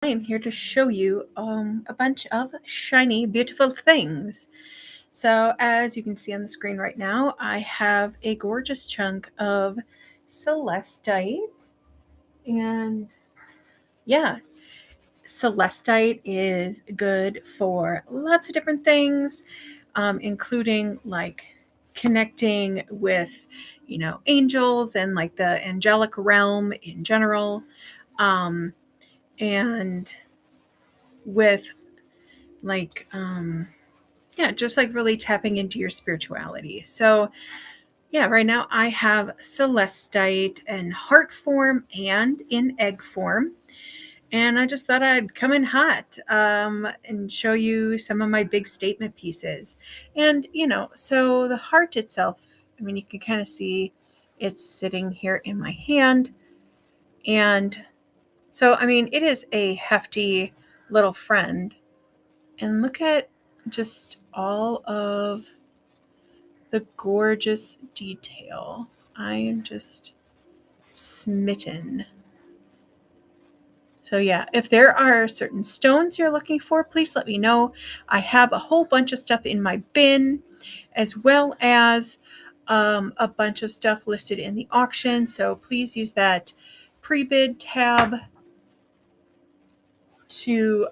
I am here to show you a bunch of shiny, beautiful things. So as you can see on the screen right now, I have a gorgeous chunk of celestite. And yeah, celestite is good for lots of different things, including like connecting with, angels and like the angelic realm in general. And with like just like really tapping into your spirituality. So yeah, right now I have celestite in heart form and in egg form, and I just thought I'd come in hot and show you some of my big statement pieces. And so the heart itself, I mean, you can kind of see it's sitting here in my hand. And so I mean, it is a hefty little friend. And look at just all of the gorgeous detail. I am just smitten. So yeah, if there are certain stones you're looking for, please let me know. I have a whole bunch of stuff in my bin, as well as a bunch of stuff listed in the auction. So please use that pre-bid tab to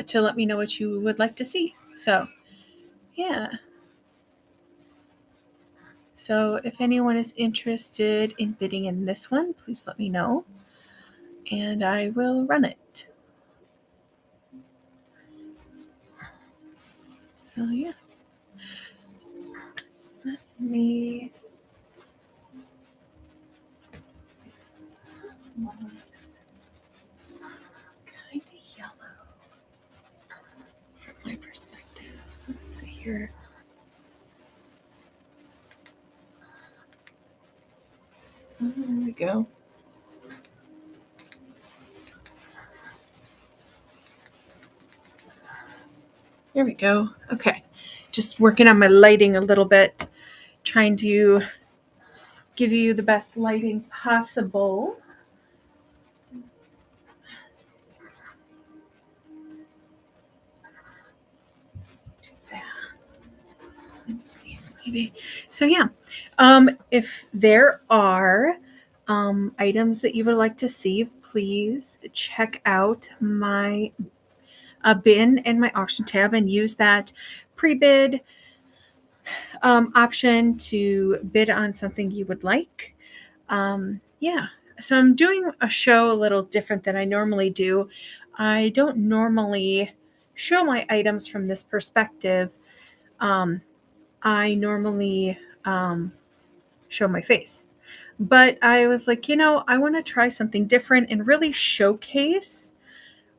to let me know what you would like to see. So yeah. So if anyone is interested in bidding in this one, please let me know and I will run it. So yeah. Let me kind of yellow from my perspective. Let's see here. Oh, there we go. There we go. Okay. Just working on my lighting a little bit, trying to give you the best lighting possible. Let's see, maybe. So yeah, if there are items that you would like to see, please check out my bin and my auction tab and use that pre-bid option to bid on something you would like. Yeah, so I'm doing a show a little different than I normally do. I don't normally show my items from this perspective. I normally show my face. But I was like, I want to try something different and really showcase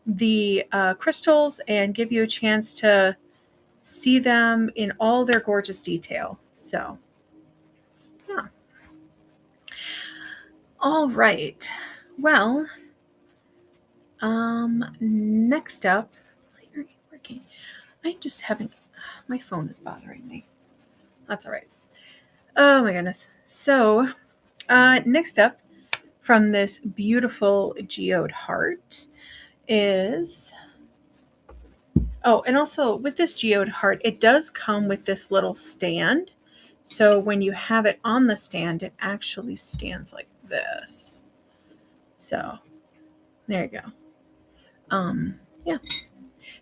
the crystals and give you a chance to see them in all their gorgeous detail. So, yeah. All right. Well, next up, are you working? I'm just having, my phone is bothering me. That's all right. Oh my goodness. So, next up from this beautiful geode heart is, oh, and also with this geode heart, it does come with this little stand. So when you have it on the stand, it actually stands like this. So there you go. Yeah.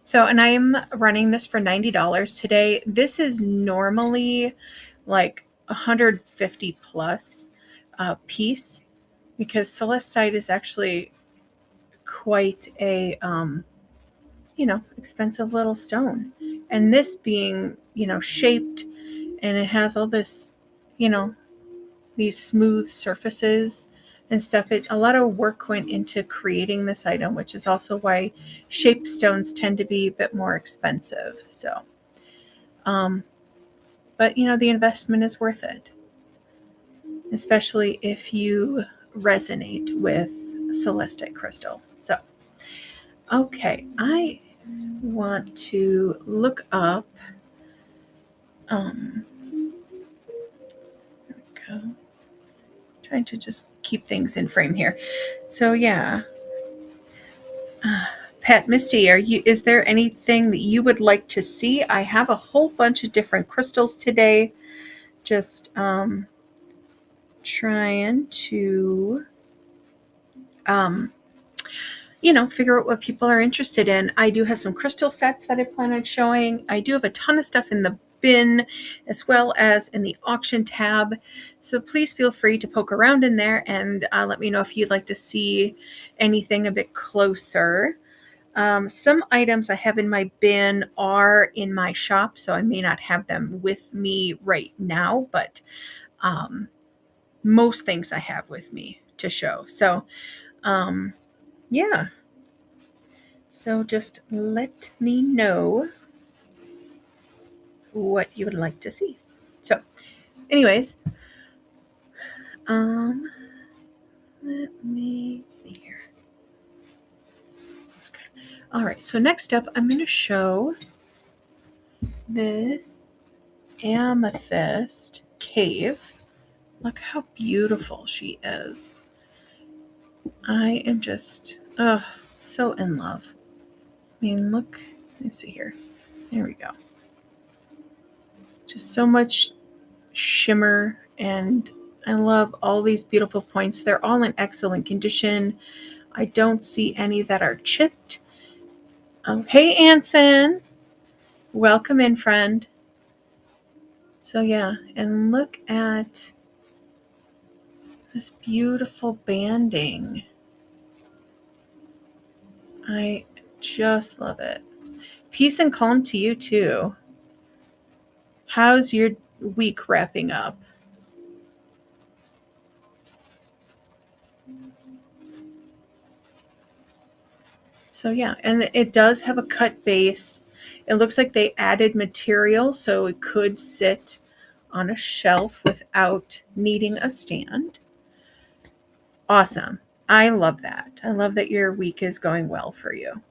So, and I'm running this for $90 today. This is normally like 150 plus piece, because celestite is actually quite a expensive little stone. And this being, shaped, and it has all this, these smooth surfaces and stuff. A lot of work went into creating this item, which is also why shaped stones tend to be a bit more expensive. So, but the investment is worth it, especially if you resonate with celestite crystal. So, okay, I want to look up. There we go. Trying to just keep things in frame here. So yeah. Pat, Misty, is there anything that you would like to see? I have a whole bunch of different crystals today. Just trying to figure out what people are interested in. I do have some crystal sets that I plan on showing. I do have a ton of stuff in the bin as well as in the auction tab. So please feel free to poke around in there and let me know if you'd like to see anything a bit closer. Some items I have in my bin are in my shop, so I may not have them with me right now, but most things I have with me to show. So, yeah. So just let me know what you would like to see. So, anyways, let me see here. Okay. All right, so next up, I'm going to show this amethyst cave. Look how beautiful she is. I am just, so in love. I mean, look, let's see here. There we go. Just so much shimmer, and I love all these beautiful points. They're all in excellent condition. I don't see any that are chipped. Oh, hey, Anson. Welcome in, friend. So yeah, and look at this beautiful banding. I just love it. Peace and calm to you too. How's your week wrapping up? So yeah, and it does have a cut base. It looks like they added material so it could sit on a shelf without needing a stand. Awesome. I love that. I love that your week is going well for you.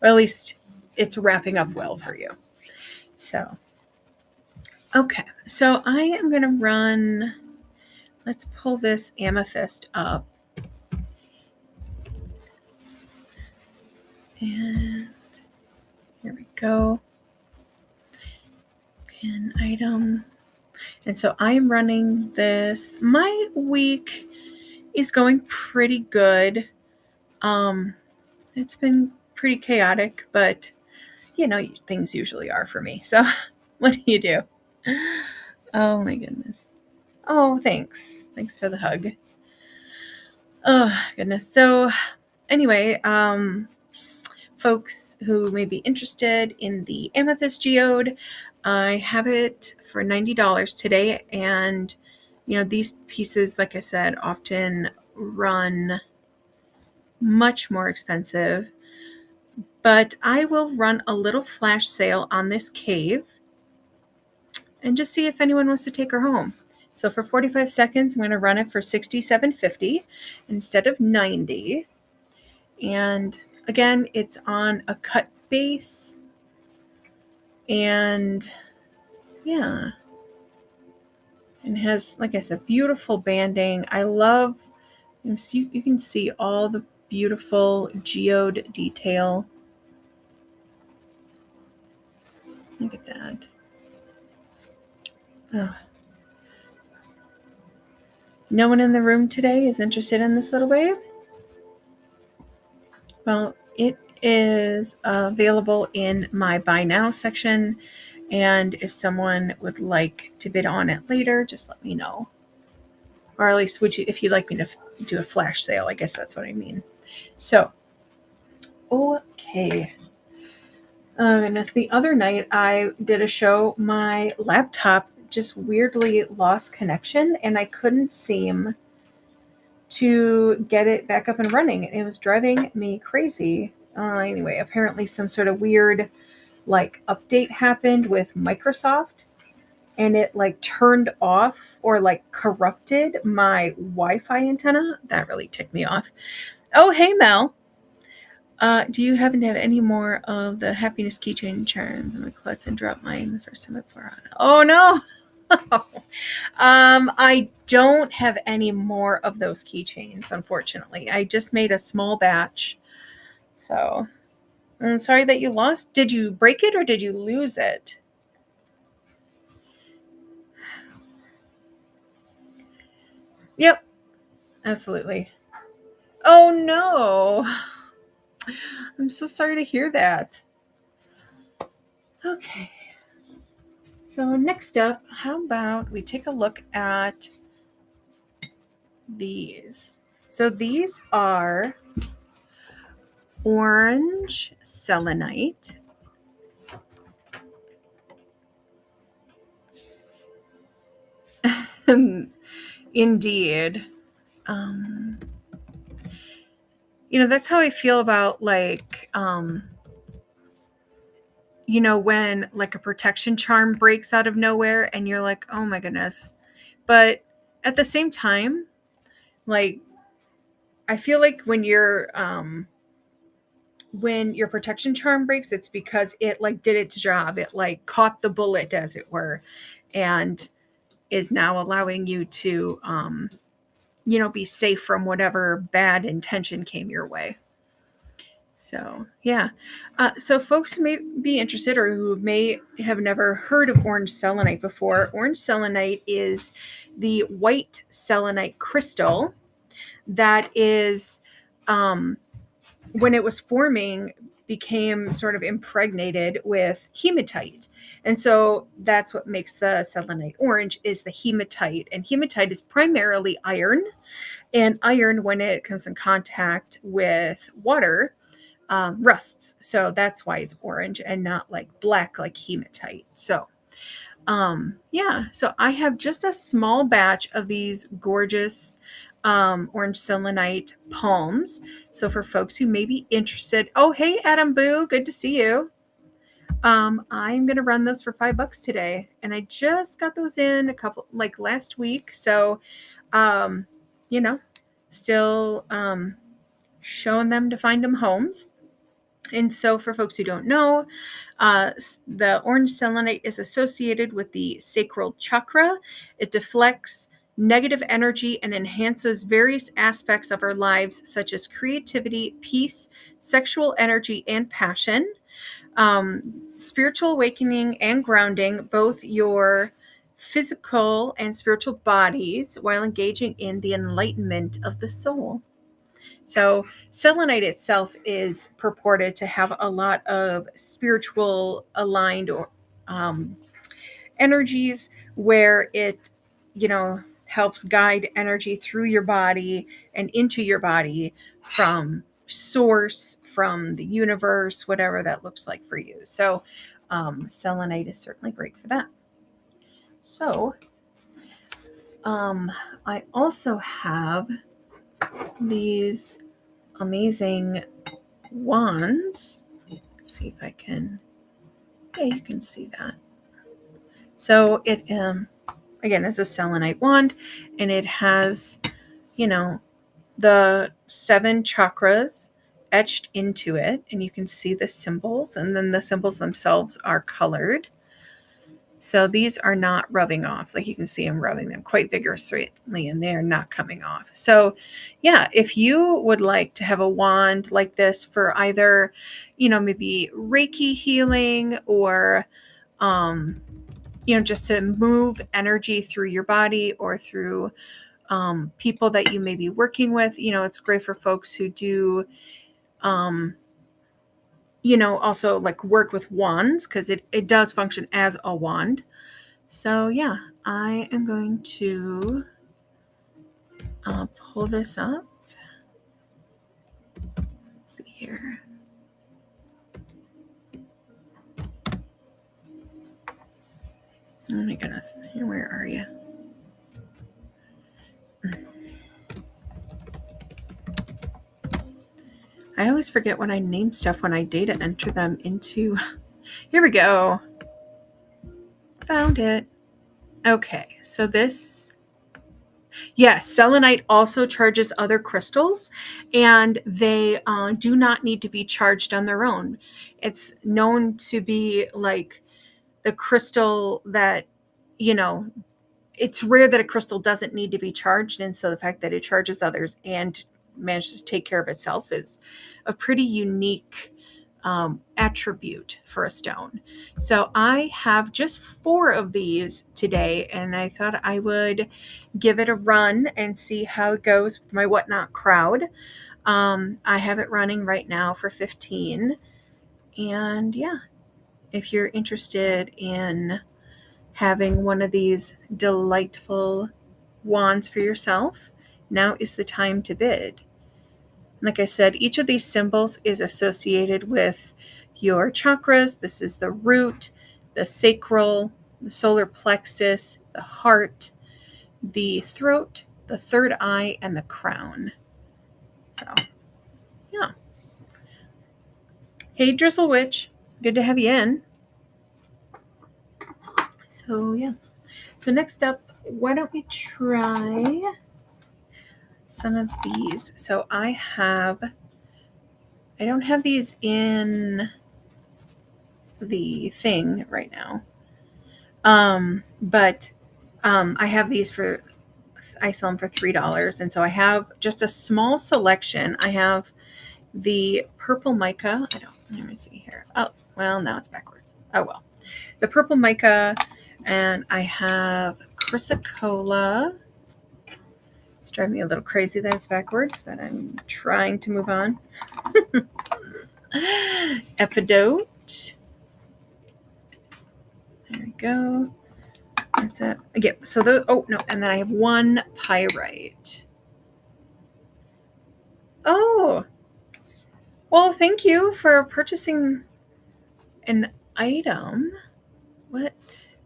Or at least it's wrapping up well for you. So, okay. So I am going to run, let's pull this amethyst up. And here we go. Pin item. And so I'm running this. My week is going pretty good. It's been pretty chaotic, but things usually are for me. So what do you do? Oh my goodness. Oh, thanks. Thanks for the hug. Oh goodness. So anyway, folks who may be interested in the amethyst geode, I have it for $90 today. And, these pieces, like I said, often run much more expensive. But I will run a little flash sale on this cave and just see if anyone wants to take her home. So for 45 seconds, I'm going to run it for $67.50 instead of $90. And again, it's on a cut base. And yeah, and has, like I said, beautiful banding. I love, you can see all the beautiful geode detail. Look at that. Oh. No one in the room today is interested in this little babe? Well, it is available in my buy now section. And if someone would like to bid on it later, just let me know. Or at least if you'd like me to do a flash sale, I guess that's what I mean. So, okay. Goodness, the other night I did a show. My laptop just weirdly lost connection and I couldn't seem to get it back up and running. It was driving me crazy. Anyway, apparently some sort of weird update happened with Microsoft and it turned off or corrupted my Wi-Fi antenna. That really ticked me off. Oh, hey Mel. Do you happen to have any more of the happiness keychain charms? I'm gonna clutch and drop mine the first time I pour on it. Oh no! I don't have any more of those keychains, unfortunately. I just made a small batch. So I'm sorry that you lost. Did you break it or did you lose it? Yep, absolutely. Oh no. I'm so sorry to hear that. Okay. So next up, how about we take a look at these? So these are orange selenite. Indeed. Um, that's how I feel about when like a protection charm breaks out of nowhere and you're like, oh my goodness. But at the same time, like I feel like when your protection charm breaks, it's because it like did its job. It like caught the bullet, as it were, and is now allowing you to be safe from whatever bad intention came your way. So, yeah. So, folks who may be interested or who may have never heard of orange selenite before, orange selenite is the white selenite crystal that is, when it was forming, became sort of impregnated with hematite. And so that's what makes the selenite orange is the hematite. And hematite is primarily iron. And iron, when it comes in contact with water, rusts. So that's why it's orange and not like black like hematite. So, yeah. So I have just a small batch of these gorgeous orange selenite palms. So for folks who may be interested, oh hey Adam Boo, good to see you. I'm gonna run those for $5 today, and I just got those in a couple like last week. So, um, you know, still showing them to find them homes. And so, for folks who don't know, the orange selenite is associated with the sacral chakra. It deflects negative energy and enhances various aspects of our lives, such as creativity, peace, sexual energy, and passion, spiritual awakening and grounding, both your physical and spiritual bodies, while engaging in the enlightenment of the soul. So, selenite itself is purported to have a lot of spiritual aligned or energies where it, helps guide energy through your body and into your body from source, from the universe, whatever that looks like for you. So, selenite is certainly great for that. So, I also have these amazing wands. Let's see if I can. Yeah, you can see that. So it again is a selenite wand, and it has, the 7 chakras etched into it, and you can see the symbols, and then the symbols themselves are colored. So these are not rubbing off. Like you can see I'm rubbing them quite vigorously and they're not coming off. So yeah, if you would like to have a wand like this for either, maybe Reiki healing or, just to move energy through your body or through people that you may be working with, it's great for folks who do, also like work with wands because it does function as a wand. So yeah, I am going to pull this up. Let's see here. Oh my goodness, where are you? I always forget when I name stuff when I data enter them into. Here we go. Found it. Okay, so this. Yes, selenite also charges other crystals, and they do not need to be charged on their own. It's known to be like the crystal that it's rare that a crystal doesn't need to be charged. And so the fact that it charges others and manages to take care of itself is a pretty unique attribute for a stone. So I have just 4 of these today, and I thought I would give it a run and see how it goes with my Whatnot crowd. I have it running right now for 15. And yeah, if you're interested in having one of these delightful wands for yourself, now is the time to bid. Like I said, each of these symbols is associated with your chakras. This is the root, the sacral, the solar plexus, the heart, the throat, the third eye, and the crown. So, yeah. Hey, Drizzle Witch. Good to have you in. So, yeah. So next up, why don't we try some of these? So I don't have these in the thing right now. But I have these I sell them for $3. And so I have just a small selection. I have the purple mica. Let me see here. Oh, well, now it's backwards. Oh, well. The purple mica, and I have chrysocolla. It's driving me a little crazy that it's backwards, but I'm trying to move on. Epidote. There we go. What's that? Yeah, so and then I have 1 pyrite. Oh, well, thank you for purchasing an item. What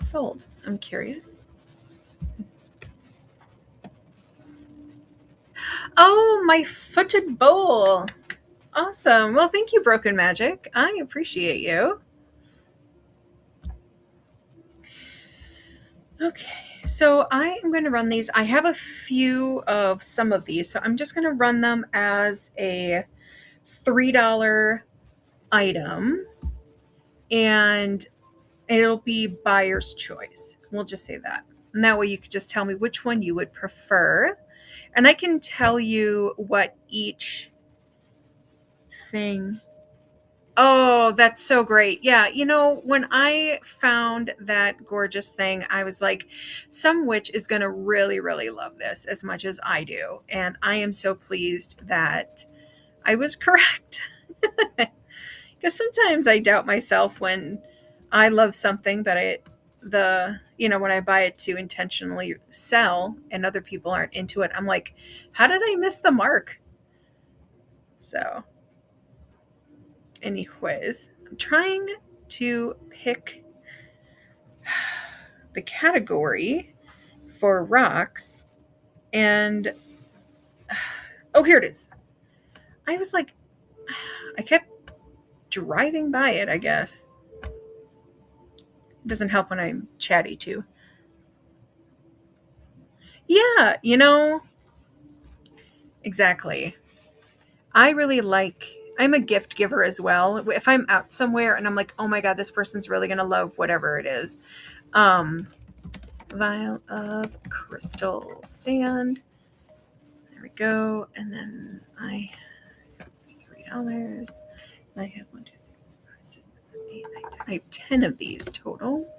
sold? I'm curious. Oh, my footed bowl. Awesome. Well, thank you, Broken Magic. I appreciate you. Okay, so I am going to run these. I have a few of some of these, so I'm just going to run them as a $3 item, and it'll be buyer's choice. We'll just say that. And that way you could just tell me which one you would prefer. And I can tell you what each thing. Oh, that's so great. Yeah. When I found that gorgeous thing, I was like, some witch is going to really, really love this as much as I do. And I am so pleased that I was correct. Because sometimes I doubt myself when I love something, but when I buy it to intentionally sell and other people aren't into it, I'm like, how did I miss the mark? So anyways, I'm trying to pick the category for rocks, and here it is. I was like, I kept driving by it, I guess. It doesn't help when I'm chatty too. Yeah, exactly. I'm a gift giver as well. If I'm out somewhere and I'm like, oh my God, this person's really going to love whatever it is. Vial of crystal sand. There we go. And then I have $3. I have 1, 2, 3, 4, 5, 6, 7, 8, 9, 10. I have 10 of these total.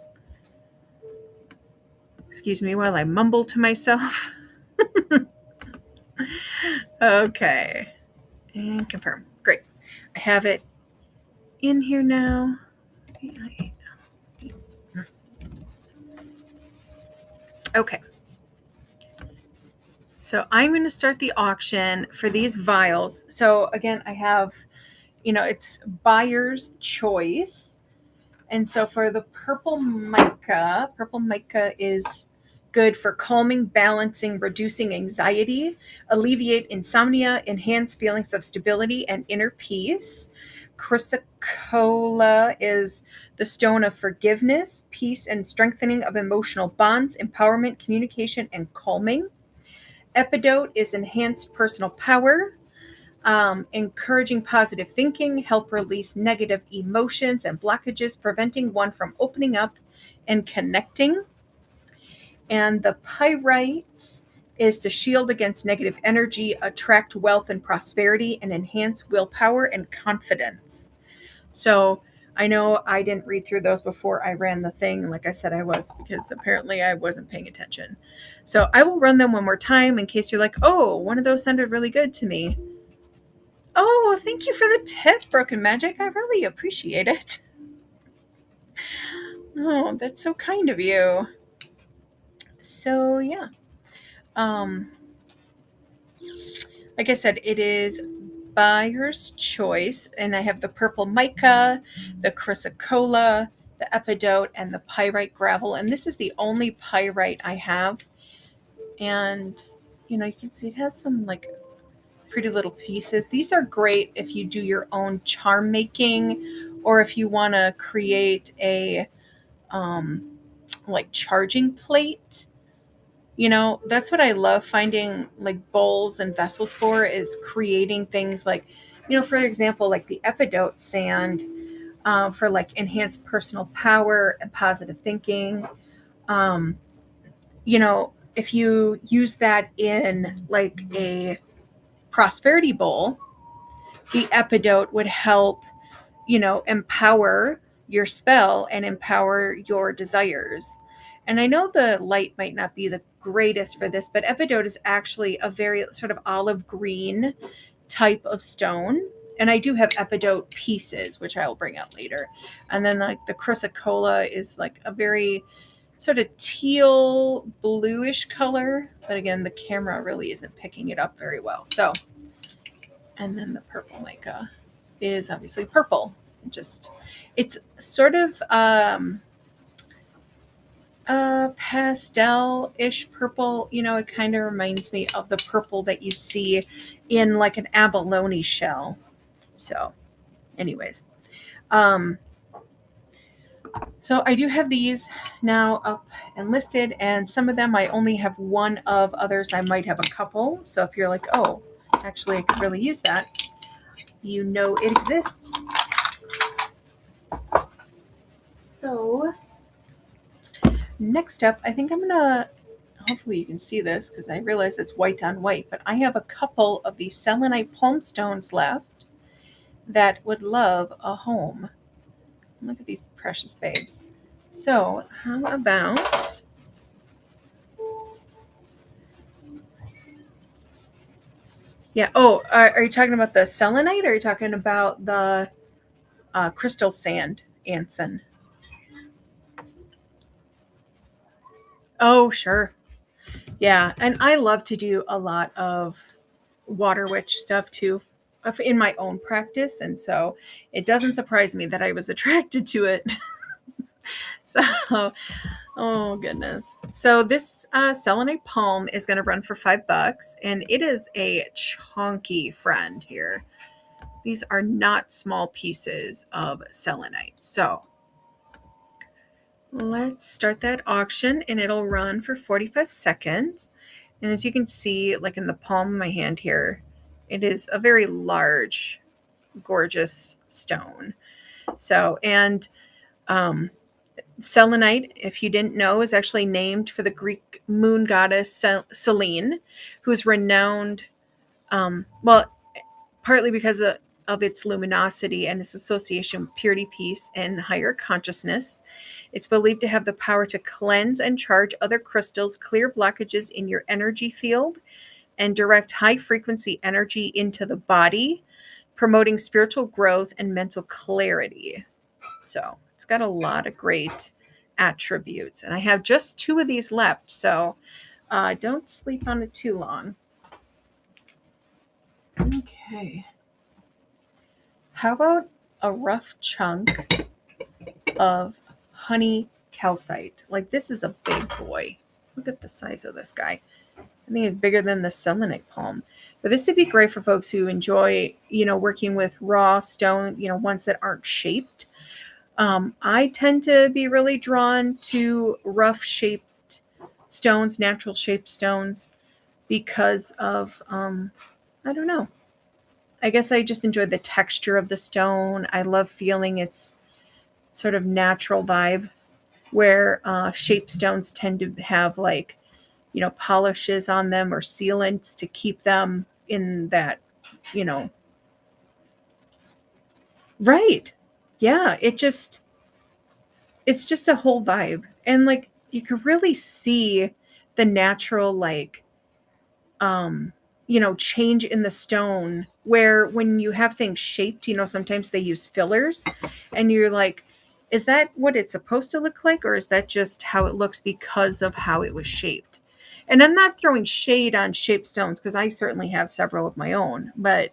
Excuse me while I mumble to myself. Okay. And confirm. Great. I have it in here now. Okay. So I'm going to start the auction for these vials. So again, I have, it's buyer's choice. And so for the purple mica is good for calming, balancing, reducing anxiety, alleviate insomnia, enhance feelings of stability and inner peace. Chrysocolla is the stone of forgiveness, peace, and strengthening of emotional bonds, empowerment, communication, and calming. Epidote is enhanced personal power. encouraging positive thinking, help release negative emotions and blockages, preventing one from opening up and connecting. And the pyrite is to shield against negative energy, attract wealth and prosperity, and enhance willpower and confidence. So I know I didn't read through those before I ran the thing. Like I said, I was, because apparently I wasn't paying attention. So I will run them one more time in case you're like, oh, one of those sounded really good to me. Oh, thank you for the tip, Broken Magic. I really appreciate it. Oh, that's so kind of you. So yeah. Um, like I said, it is buyer's choice, and I have the purple mica, the chrysocolla, the epidote, and the pyrite gravel. And this is the only pyrite I have. And you know, you can see it has some like pretty little pieces. These are great if you do your own charm making, or if you want to create a like charging plate. You know, that's what I love finding like bowls and vessels for, is creating things like, you know, for example, like the epidote sand, for like enhanced personal power and positive thinking. Um, you know, if you use that in like a prosperity bowl, the epidote would help, you know, empower your spell and empower your desires. And I know the light might not be the greatest for this, but epidote is actually a very sort of olive green type of stone. And I do have epidote pieces, which I'll bring out later. And then like the chrysocolla is like a very sort of teal bluish color. But again, the camera really isn't picking it up very well. So, and then the purple mica is obviously purple. Just, it's sort of pastel-ish purple. You know, it kind of reminds me of the purple that you see in like an abalone shell. So anyways, so I do have these now up and listed, and some of them I only have one of, others I might have a couple. So if you're like, oh, actually I could really use that, you know it exists. So next up, I think I'm gonna, hopefully you can see this because I realize it's white on white, but I have a couple of these selenite palm stones left that would love a home. Look at these precious babes. So how about, yeah, oh, are you talking about the selenite, or are you talking about the crystal sand Anson? Oh, sure. Yeah, and I love to do a lot of water witch stuff too in my own practice, and so it doesn't surprise me that I was attracted to it. So, oh goodness. So this selenite palm is going to run for $5, and it is a chunky friend here. These are not small pieces of selenite. So let's start that auction, and it'll run for 45 seconds. And as you can see, like in the palm of my hand here, it is a very large, gorgeous stone. So, and selenite, if you didn't know, is actually named for the Greek moon goddess Selene, who's renowned, well, partly because of its luminosity and its association with purity, peace, and higher consciousness. It's believed to have the power to cleanse and charge other crystals, clear blockages in your energy field, and direct high frequency energy into the body, promoting spiritual growth and mental clarity. So it's got a lot of great attributes. And I have just 2 of these left. So don't sleep on it too long. Okay. How about a rough chunk of honey calcite? Like, this is a big boy. Look at the size of this guy. I think it's bigger than the selenite palm. But this would be great for folks who enjoy, you know, working with raw stone, you know, ones that aren't shaped. I tend to be really drawn to rough shaped stones, natural shaped stones, because of, I don't know. I guess I just enjoy the texture of the stone. I love feeling its sort of natural vibe, where shape stones tend to have like, polishes on them or sealants to keep them in that, you know, right. Yeah, it's just a whole vibe. And like you can really see the natural like um change in the stone, where when you have things shaped, sometimes they use fillers and you're like, is that what it's supposed to look like, or is that just how it looks because of how it was shaped? And I'm not throwing shade on shaped stones, because I certainly have several of my own, but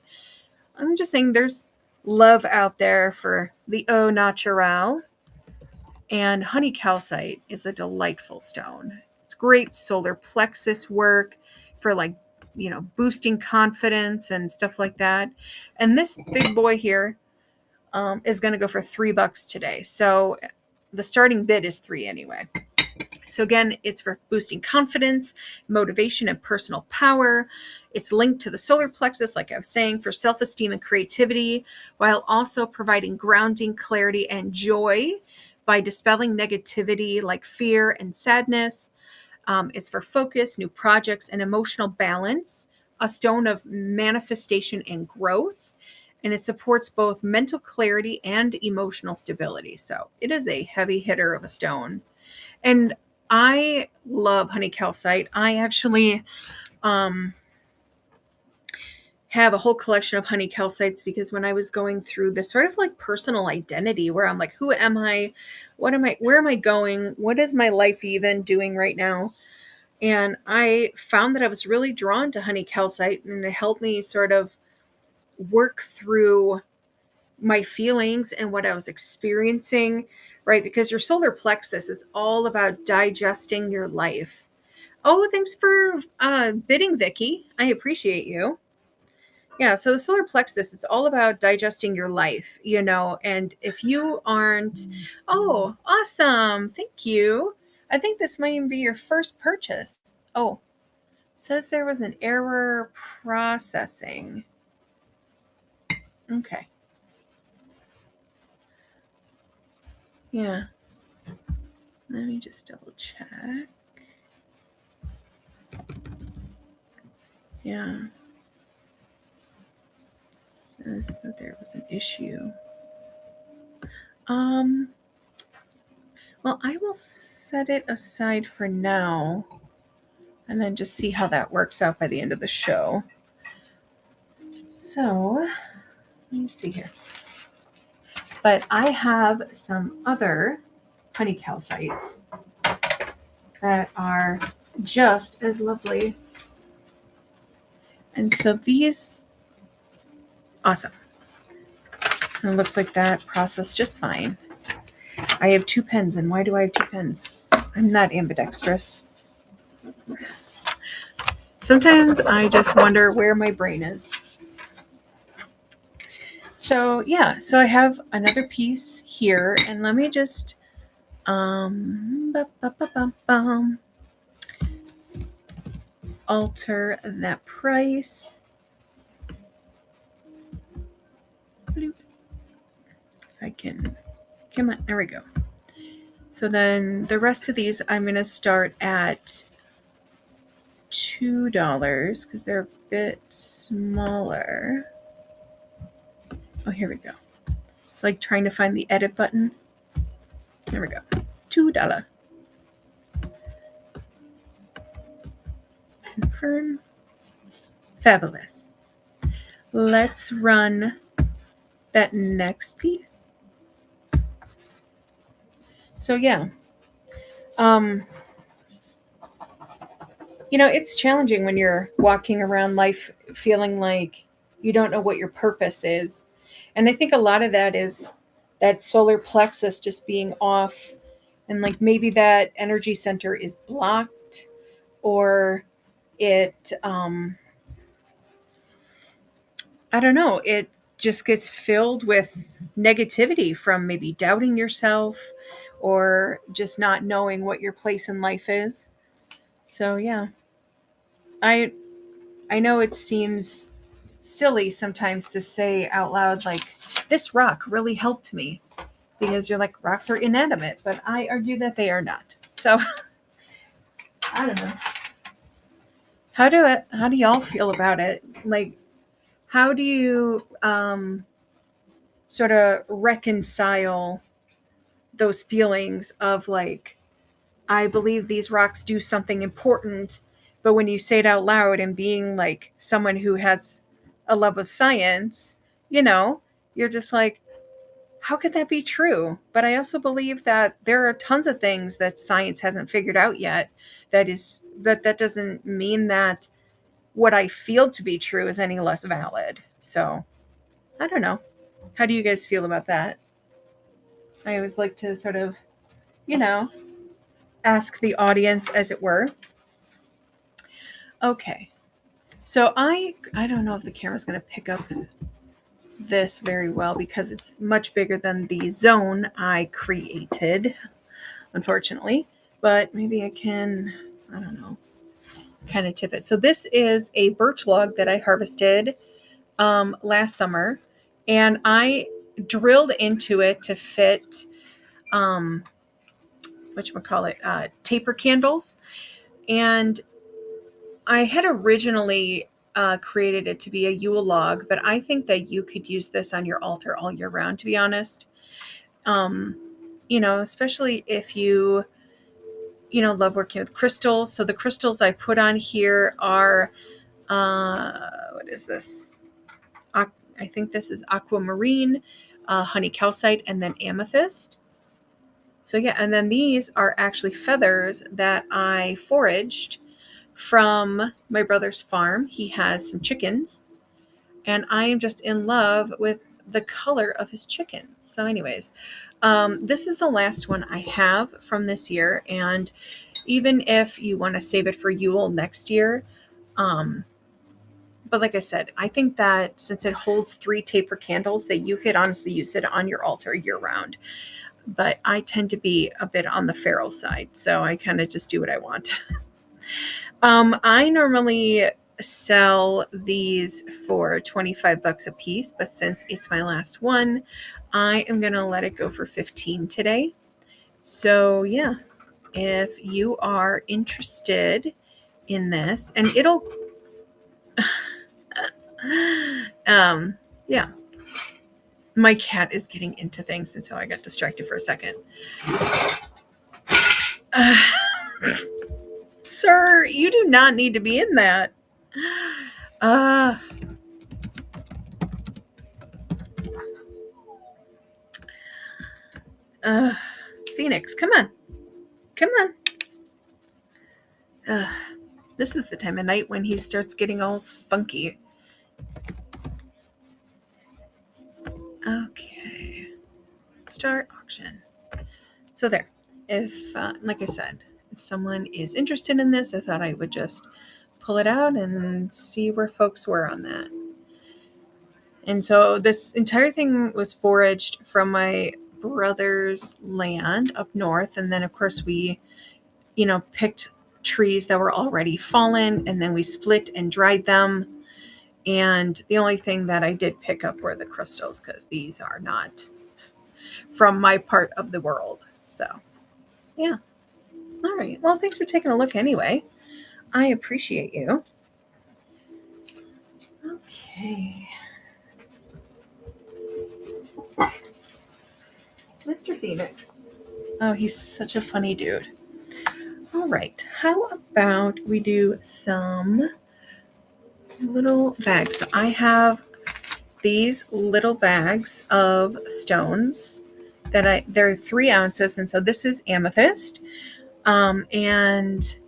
I'm just saying there's love out there for the au natural. And honey calcite is a delightful stone. It's great solar plexus work for like, boosting confidence and stuff like that. And this big boy here is going to go for $3 today. So the starting bid is 3 anyway. So again, it's for boosting confidence, motivation, and personal power. It's linked to the solar plexus, like I was saying, for self-esteem and creativity, while also providing grounding, clarity, and joy by dispelling negativity like fear and sadness. It's for focus, new projects, and emotional balance, a stone of manifestation and growth. And it supports both mental clarity and emotional stability. So it is a heavy hitter of a stone. And I love honey calcite. I actually um, have a whole collection of honey calcites, because when I was going through this sort of like personal identity, where I'm like, who am I? What am I? Where am I going? What is my life even doing right now? And I found that I was really drawn to honey calcite, and it helped me sort of work through my feelings and what I was experiencing, right? Because your solar plexus is all about digesting your life. Oh, thanks for bidding, Vicky. I appreciate you. Yeah, so the solar plexus is all about digesting your life, and if you aren't, oh, awesome. Thank you. I think this might even be your first purchase. Oh, says there was an error processing. Okay. Yeah. Let me just double check. Yeah. Says that there was an issue. Um, well, I will set it aside for now and then just see how that works out by the end of the show. So, let me see here. But I have some other honey calcites that are just as lovely. And so these, awesome. And it looks like that processed just fine. I have 2 pens, and why do I have 2 pens? I'm not ambidextrous. Sometimes I just wonder where my brain is. So yeah, so I have another piece here, and let me just alter that price. If I can, come on, there we go. So then the rest of these I'm going to start at $2 because they're a bit smaller. Oh, here we go. It's like trying to find the edit button. There we go. $2. Confirm. Fabulous. Let's run that next piece. So yeah. It's challenging when you're walking around life feeling like you don't know what your purpose is. And I think a lot of that is that solar plexus just being off, and like maybe that energy center is blocked, or it I don't know, it just gets filled with negativity from maybe doubting yourself or just not knowing what your place in life is. So yeah. I I know it seems silly sometimes to say out loud, like, this rock really helped me, because you're like, rocks are inanimate, but I argue that they are not. So I don't know. How do y'all feel about it? Like, how do you sort of reconcile those feelings of like, I believe these rocks do something important, but when you say it out loud and being like someone who has a love of science, you're just like, how could that be true? But I also believe that there are tons of things that science hasn't figured out yet. That doesn't mean that what I feel to be true is any less valid. So I don't know. How do you guys feel about that? I always like to sort of, you know, ask the audience, as it were. Okay. So I don't know if the camera's going to pick up this very well because it's much bigger than the zone I created, unfortunately. But maybe I can, I don't know, kind of tip it. So this is a birch log that I harvested last summer, and I drilled into it to fit taper candles. And I had originally created it to be a Yule log, but I think that you could use this on your altar all year round, to be honest. Especially if you love working with crystals. So the crystals I put on here are, what is this? I think this is aquamarine, honey calcite, and then amethyst. So yeah, and then these are actually feathers that I foraged from my brother's farm. He has some chickens, and I am just in love with the color of his chickens. So anyways, this is the last one I have from this year, and even if you want to save it for Yule next year, but like I said, I think that since it holds 3 taper candles, that you could honestly use it on your altar year round. But I tend to be a bit on the feral side, so I kind of just do what I want. I normally sell these for $25 a piece, but since it's my last one, I am going to let it go for 15 today. So yeah, if you are interested in this, and it'll, yeah, my cat is getting into things, and so I got distracted for a second. Sir, you do not need to be in that. Phoenix, come on. Come on. This is the time of night when he starts getting all spunky. Okay. Start auction. So there. If, like I said, if someone is interested in this, I thought I would just pull it out and see where folks were on that. And so this entire thing was foraged from my brother's land up north. And then, of course, we, picked trees that were already fallen, and then we split and dried them. And the only thing that I did pick up were the crystals, because these are not from my part of the world. So, yeah. All right. Well, thanks for taking a look anyway. I appreciate you. Okay. Mr. Phoenix. Oh, he's such a funny dude. All right. How about we do some little bags? So I have these little bags of stones they're 3 ounces. And so this is amethyst. And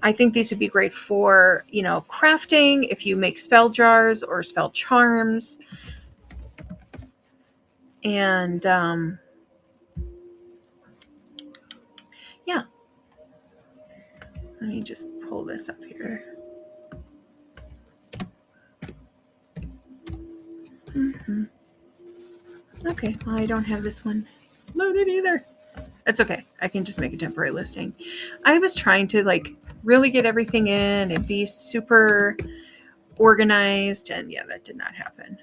I think these would be great for, crafting, if you make spell jars or spell charms. And, yeah. Let me just pull this up here. Mm-hmm. Okay, well, I don't have this one loaded either. That's okay. I can just make a temporary listing. I was trying to really get everything in and be super organized, and yeah, that did not happen.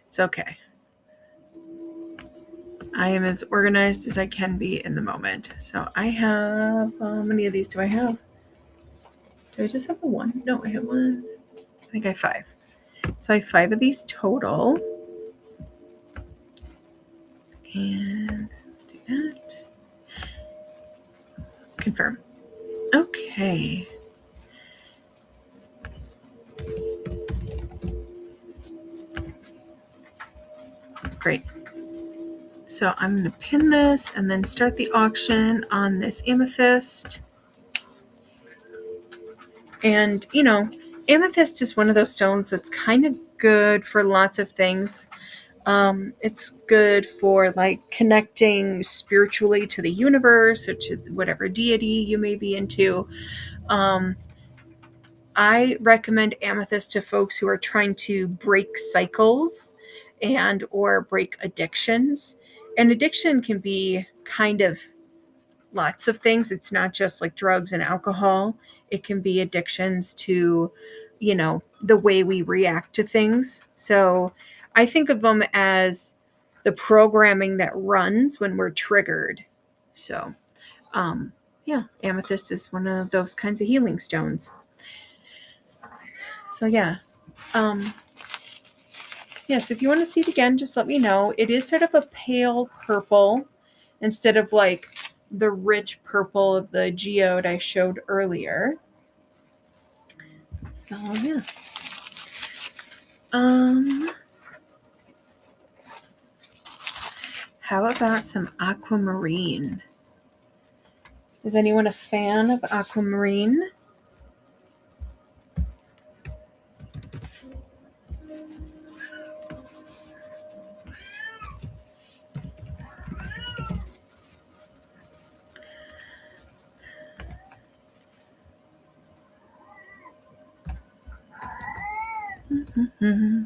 It's okay. I am as organized as I can be in the moment. So I have, how many of these do I have? Do I just have the one? No, I have one. I think I have 5. So I have 5 of these total. And do that. Confirm. Okay. Great. So I'm going to pin this and then start the auction on this amethyst. And, you know, amethyst is one of those stones that's kind of good for lots of things. It's good for like connecting spiritually to the universe or to whatever deity you may be into. I recommend amethyst to folks who are trying to break cycles and or break addictions. And addiction can be kind of lots of things. It's not just like drugs and alcohol. It can be addictions to, you know, the way we react to things. So I think of them as the programming that runs when we're triggered. So, yeah, amethyst is one of those kinds of healing stones. So yeah. Yeah, so if you want to see it again, just let me know. It is sort of a pale purple instead of like the rich purple of the geode I showed earlier. So yeah. How about some aquamarine? Is anyone a fan of aquamarine? Mm-hmm.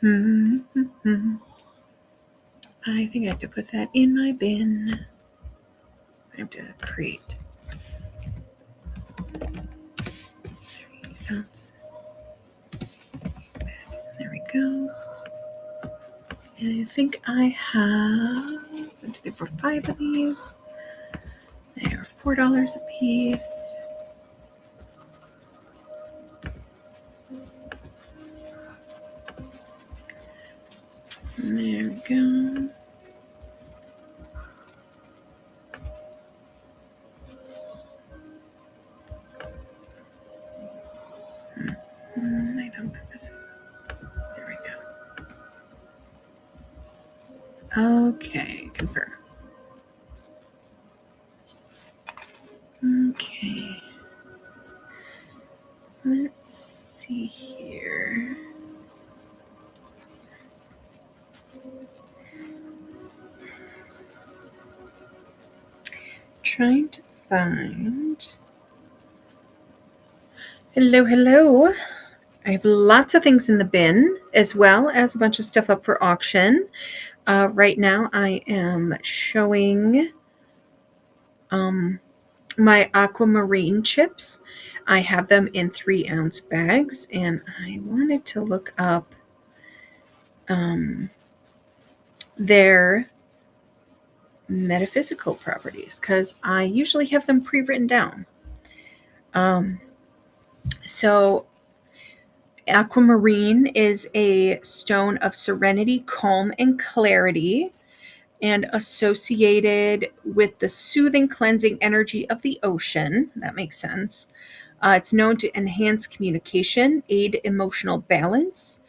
Mm-hmm. I think I have to put that in my bin. I have to create 3 ounce. There we go. And I think I have 1, 2, 3, 4, 5 of these. They are $4 a piece. And there we go. I don't think this is. There we go. Okay, confirm. Okay. Let's see here. Trying to find. Hello. I have lots of things in the bin, as well as a bunch of stuff up for auction. Right now, I am showing my aquamarine chips. I have them in 3 ounce bags, and I wanted to look up their metaphysical properties because I usually have them pre-written down. So aquamarine is a stone of serenity, calm, and clarity, and associated with the soothing, cleansing energy of the ocean. That makes sense. It's known to enhance communication, aid emotional balance,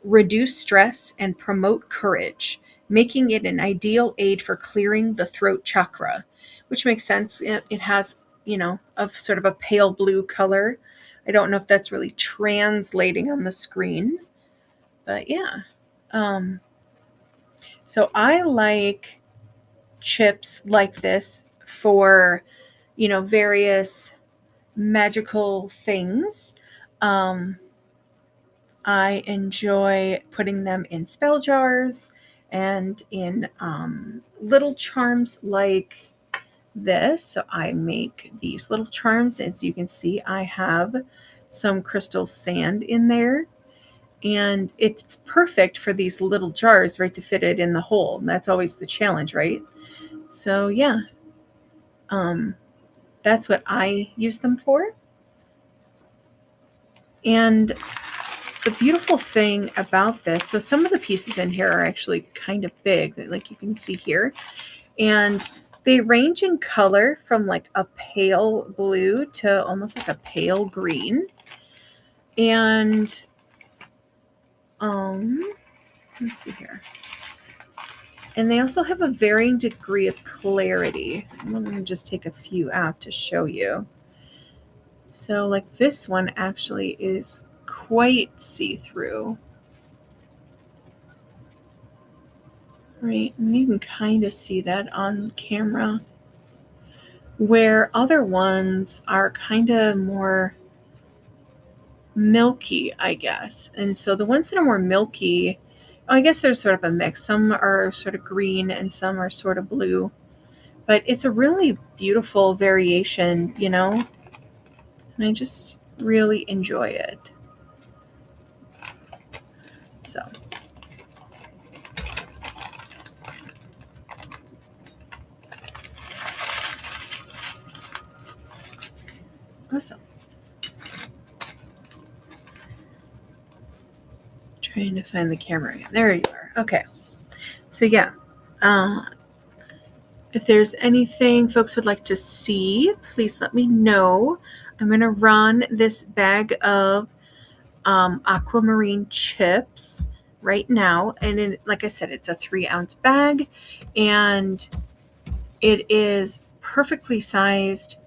reduce stress, and promote courage, making it an ideal aid for clearing the throat chakra, which makes sense. It has, a sort of a pale blue color. I don't know if that's really translating on the screen, but yeah. So I like chips like this for, various magical things. I enjoy putting them in spell jars and in little charms like this. So I make these little charms. As you can see, I have some crystal sand in there. And it's perfect for these little jars, right, to fit it in the hole. And that's always the challenge, right? So yeah, that's what I use them for. And the beautiful thing about this, so some of the pieces in here are actually kind of big, like you can see here. And they range in color from like a pale blue to almost like a pale green. And let's see here. And they also have a varying degree of clarity. I'm going to just take a few out to show you. So like this one actually is quite see-through. Right, and you can kind of see that on camera. Where other ones are kind of more milky, I guess. And so the ones that are more milky, I guess there's sort of a mix. Some are sort of green and some are sort of blue. But it's a really beautiful variation, you know? And I just really enjoy it. So. Awesome. Trying to find the camera again. There you are. Okay. So yeah. If there's anything folks would like to see, please let me know. I'm going to run this bag of aquamarine chips right now. And like I said, it's a 3-ounce bag and it is perfectly sized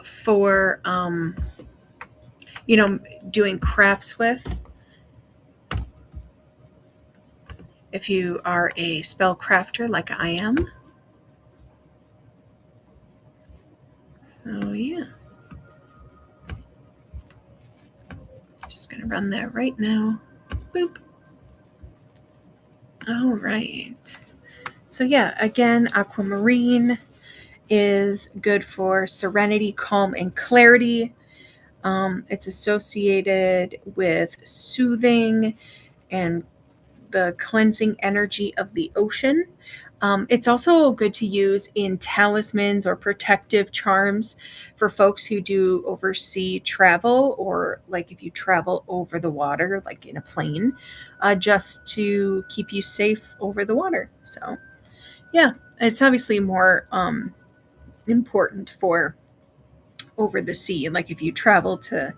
for, doing crafts with. If you are a spell crafter like I am. So yeah. Just going to run that right now. Boop. All right. So yeah, again, aquamarine is good for serenity, calm, and clarity. It's associated with soothing and the cleansing energy of the ocean. It's also good to use in talismans or protective charms for folks who do oversea travel, or like if you travel over the water, like in a plane, just to keep you safe over the water. So yeah, it's obviously more important for over the sea, like if you travel to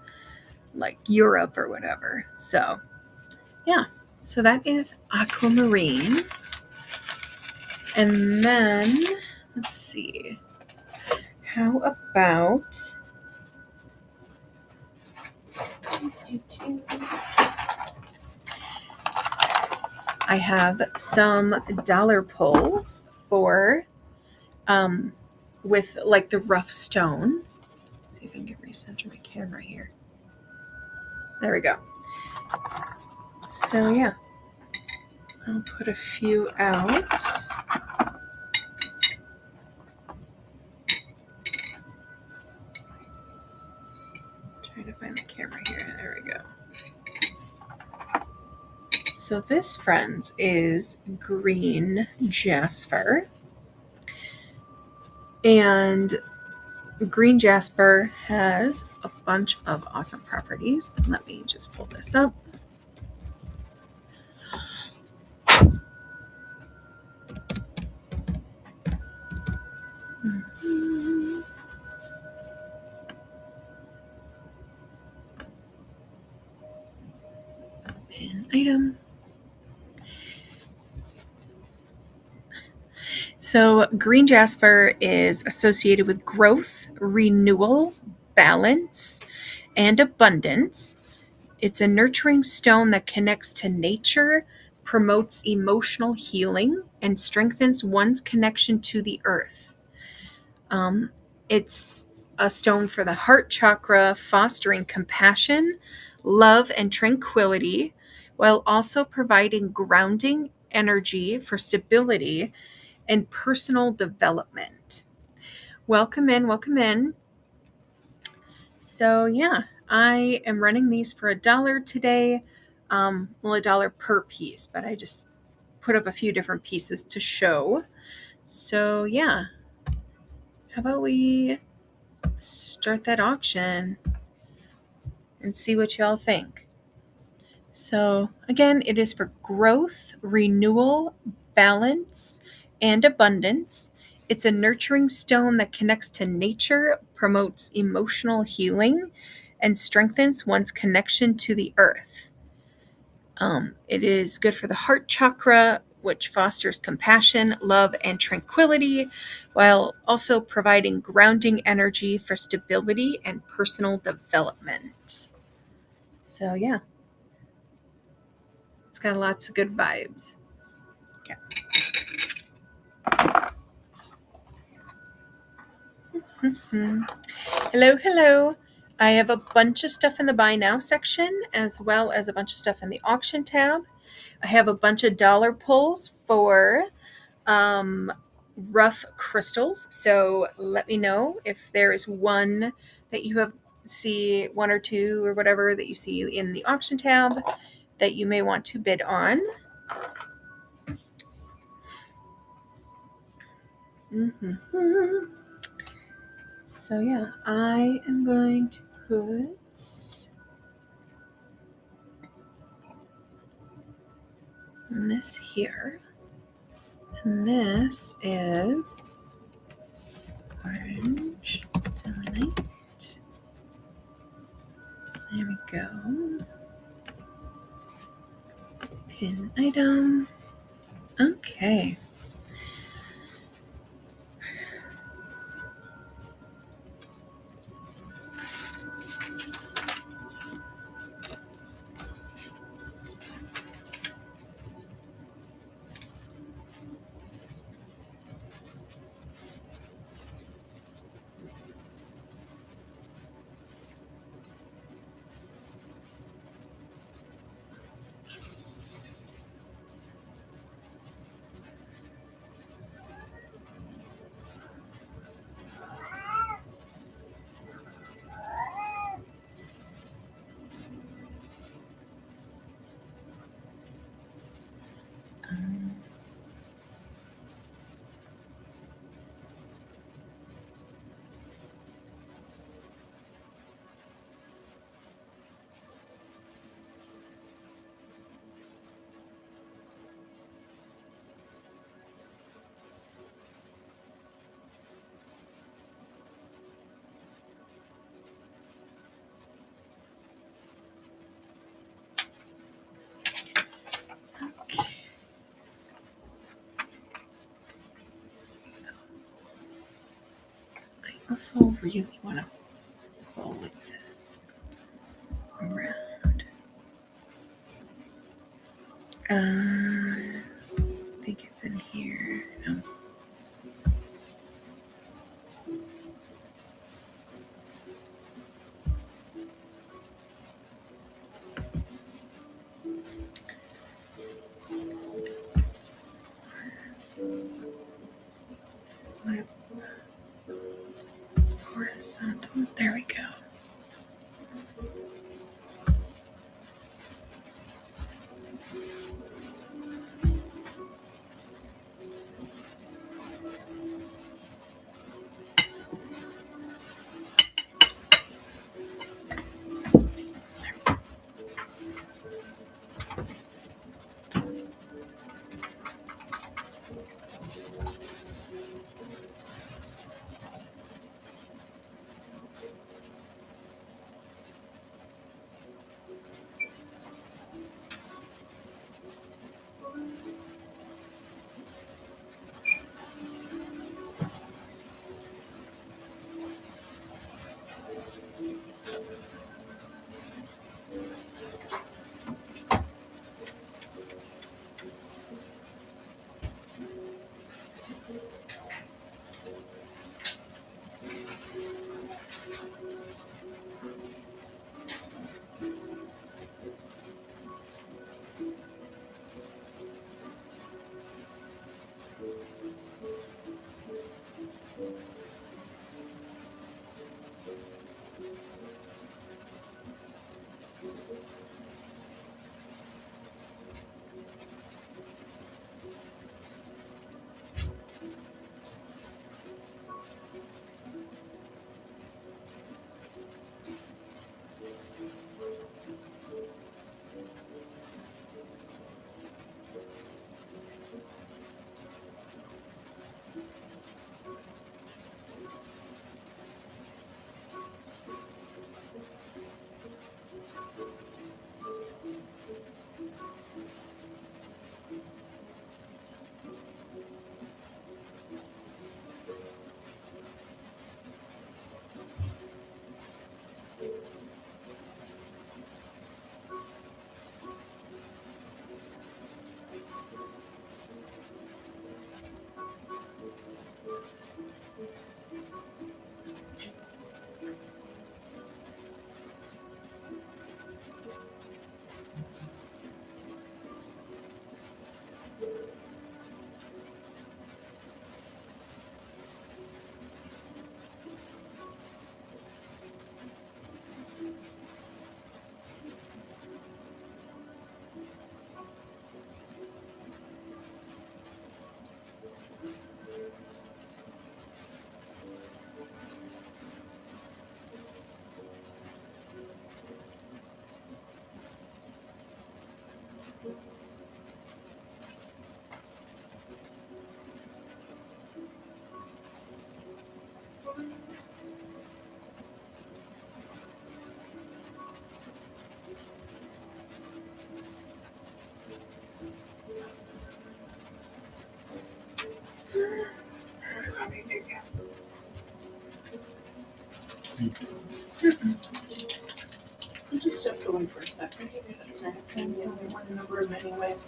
like Europe or whatever. So yeah, so that is aquamarine. And then let's see, how about I have some dollar pulls for with like the rough stone. Let's see if I can get recenter my camera here. There we go. So yeah, I'll put a few out. Trying to find the camera here. There we go. So this, friends, is green jasper. And green jasper has a bunch of awesome properties. Let me just pull this up. Pin item. So green jasper is associated with growth, renewal, balance, and abundance. It's a nurturing stone that connects to nature, promotes emotional healing, and strengthens one's connection to the earth. It's a stone for the heart chakra, fostering compassion, love, and tranquility, while also providing grounding energy for stability and personal development. Welcome in, welcome in. So yeah, I am running these for $1 today. Well, $1 per piece, but I just put up a few different pieces to show. So yeah, how about we start that auction and see what y'all think. So again, it is for growth, renewal, balance, and abundance. It's a nurturing stone that connects to nature, promotes emotional healing, and strengthens one's connection to the earth. It is good for the heart chakra, which fosters compassion, love, and tranquility, while also providing grounding energy for stability and personal development. So yeah, it's got lots of good vibes. Okay. Hello, hello. I have a bunch of stuff in the buy now section, as well as a bunch of stuff in the auction tab. I have a bunch of dollar pulls for rough crystals. So let me know if there is one that you see, one or two or whatever that you see in the auction tab that you may want to bid on. So yeah, I am going to put this here. And this is orange selenite. There we go. Pin item. Okay. I also really want to fold this around. I think it's in here. No. Flip horizontal. There we go. You just stepped away for a second. You get a snack and you only want a number of them anyway. I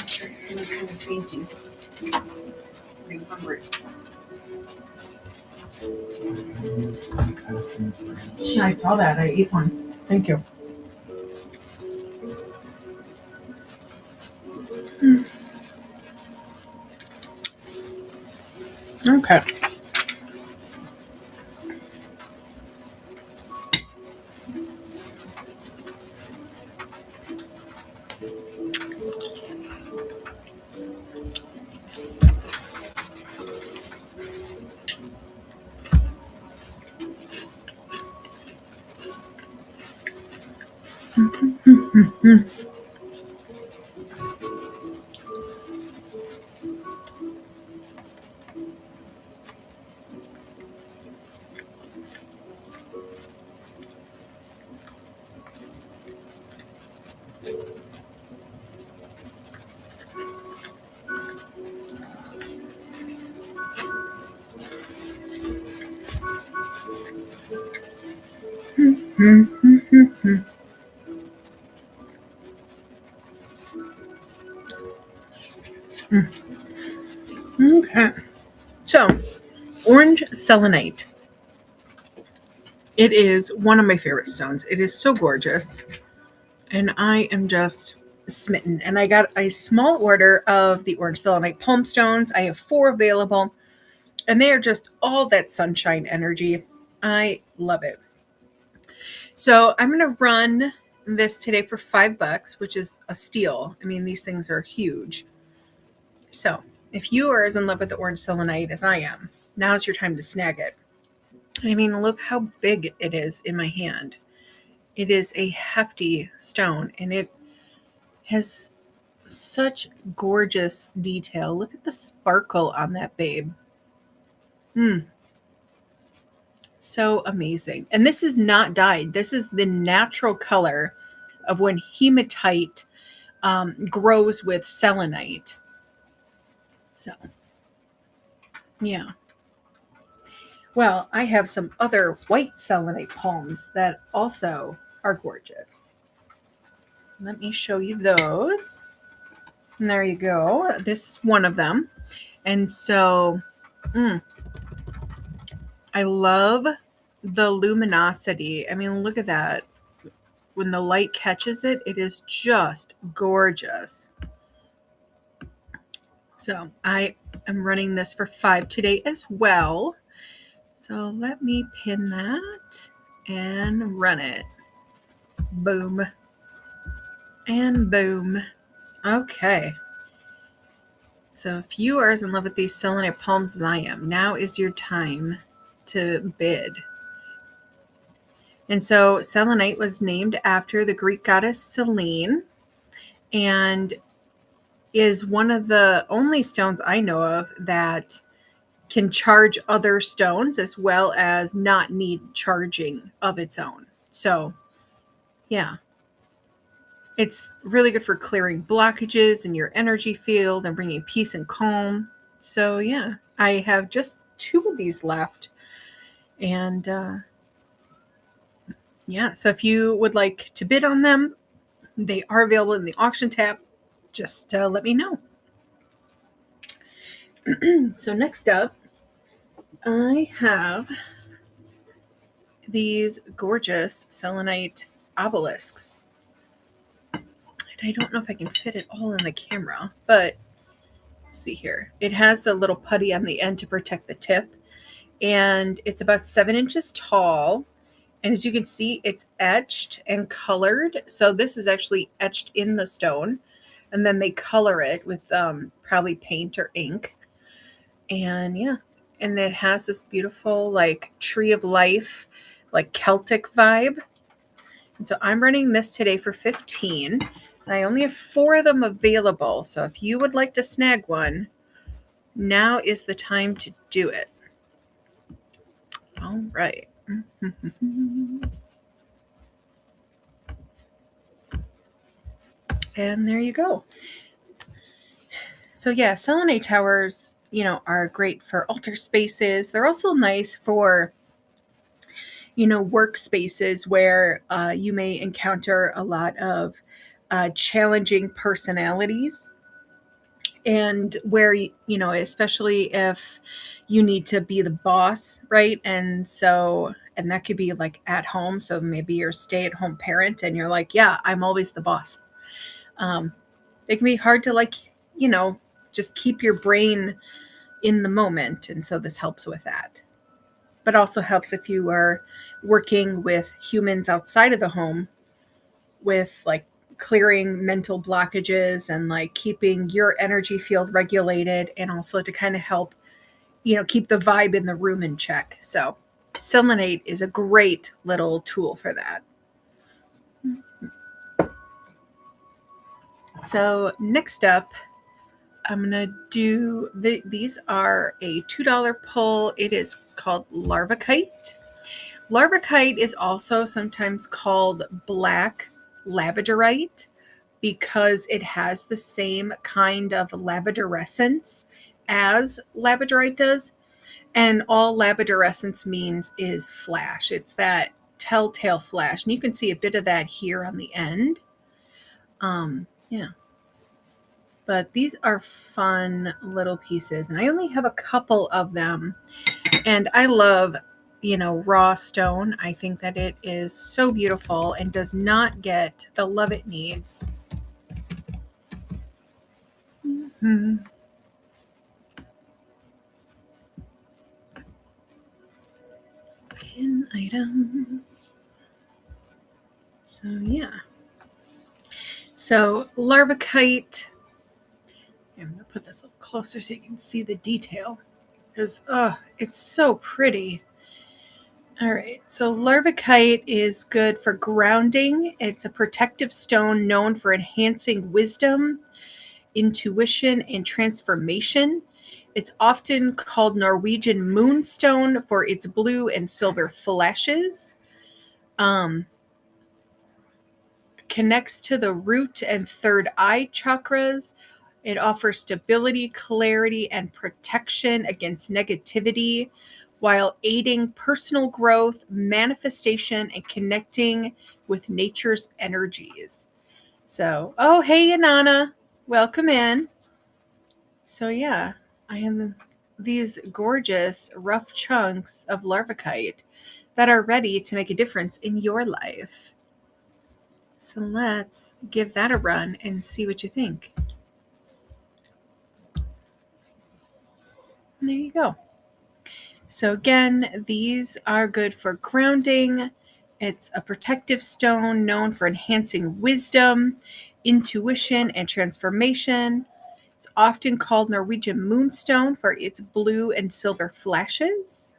started feeling kind of fainty. Pretty hungry. I saw that. I ate one. Thank you. Okay. Okay. So, orange selenite. It is one of my favorite stones. It is so gorgeous. And I am just smitten. And I got a small order of the orange selenite palm stones. I have 4 available. And they are just all that sunshine energy. I love it. So I'm going to run this today for $5, which is a steal. I mean, these things are huge. So if you are as in love with the orange selenite as I am, now's your time to snag it. I mean, look how big it is in my hand. It is a hefty stone, and it has such gorgeous detail. Look at the sparkle on that babe. So amazing. And this is not dyed. This is the natural color of when hematite grows with selenite. So, yeah. Well, I have some other white selenite palms that also are gorgeous. Let me show you those. And there you go. This is one of them. And so, I love the luminosity. I mean, look at that. When the light catches it, it is just gorgeous. So I am running this for $5 today as well. So let me pin that and run it. Boom. And boom. Okay. So if you are as in love with these selenite palms as I am, now is your time to bid. And so selenite was named after the Greek goddess Selene and is one of the only stones I know of that can charge other stones as well as not need charging of its own. So, yeah. It's really good for clearing blockages in your energy field and bringing peace and calm. So, yeah. I have just 2 of these left. And, yeah. So, if you would like to bid on them, they are available in the auction tab. Just let me know. So, next up, I have these gorgeous selenite obelisks. And I don't know if I can fit it all in the camera, but let's see here. It has a little putty on the end to protect the tip, and it's about 7 inches tall. And as you can see, it's etched and colored. So this is actually etched in the stone, and then they color it with probably paint or ink. And yeah, and it has this beautiful like tree of life, like Celtic vibe. And so I'm running this today for 15, and I only have 4 of them available. So if you would like to snag one, now is the time to do it. All right. And there you go. So yeah, selenite towers, are great for altar spaces. They're also nice for, workspaces where you may encounter a lot of challenging personalities, and where, especially if you need to be the boss, right? And that could be like at home. So maybe you're a stay-at-home parent and you're like, yeah, I'm always the boss. um, it can be hard to, like, just keep your brain in the moment, and so this helps with that. But also helps if you are working with humans outside of the home, with like clearing mental blockages and like keeping your energy field regulated, and also to kind of help, keep the vibe in the room in check. So selenite is a great little tool for that. So next up, I'm gonna do these are a $2 pull. It is called Larvakite. Larvakite is also sometimes called black labradorite because it has the same kind of labradorescence as labradorite does. And all labradorescence means is flash. It's that telltale flash. And you can see a bit of that here on the end. Yeah. But these are fun little pieces. And I only have a couple of them. And I love, raw stone. I think that it is so beautiful and does not get the love it needs. Mm-hmm. Pin item. So yeah. So Larvakite. I'm going to put this a little closer so you can see the detail. Because, it's so pretty. All right, so Larvakite is good for grounding. It's a protective stone known for enhancing wisdom, intuition, and transformation. It's often called Norwegian moonstone for its blue and silver flashes. Connects to the root and third eye chakras. It offers stability, clarity, and protection against negativity, while aiding personal growth, manifestation, and connecting with nature's energies. So, oh, hey, Inanna, welcome in. So, yeah, I have these gorgeous rough chunks of Larvakite that are ready to make a difference in your life. So let's give that a run and see what you think. There you go. So again, these are good for grounding. It's a protective stone known for enhancing wisdom, intuition, and transformation. It's often called Norwegian moonstone for its blue and silver flashes.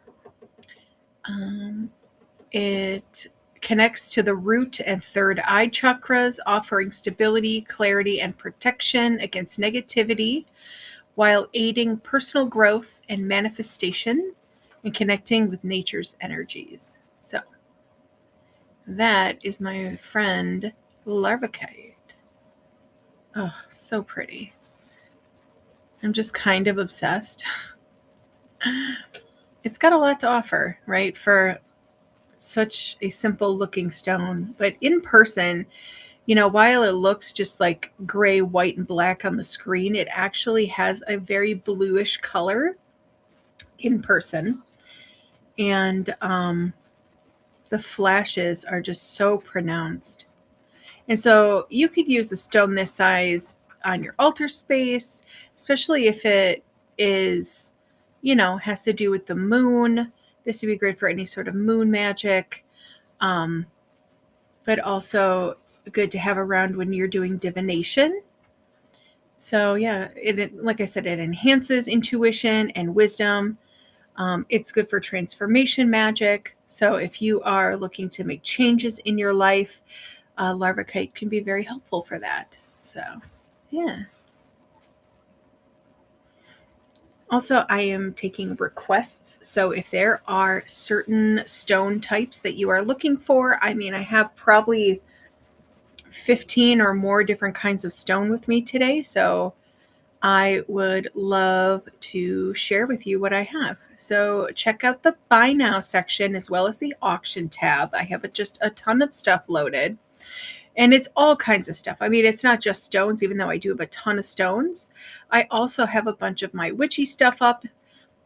It connects to the root and third eye chakras, offering stability, clarity, and protection against negativity, while aiding personal growth and manifestation and connecting with nature's energies. So that is my friend Larvakite. Oh, so pretty. I'm just kind of obsessed. It's got a lot to offer, right, for such a simple looking stone. But in person, while it looks just like gray, white, and black on the screen, it actually has a very bluish color in person. And the flashes are just so pronounced. And so you could use a stone this size on your altar space, especially if it is, has to do with the moon. This would be great for any sort of moon magic, but also good to have around when you're doing divination. So yeah, like I said, it enhances intuition and wisdom. It's good for transformation magic. So if you are looking to make changes in your life, Larvakite can be very helpful for that. So yeah. Also, I am taking requests. So if there are certain stone types that you are looking for, I have probably 15 or more different kinds of stone with me today. So I would love to share with you what I have. So check out the buy now section as well as the auction tab. I have just a ton of stuff loaded. And it's all kinds of stuff. I mean, it's not just stones, even though I do have a ton of stones. I also have a bunch of my witchy stuff up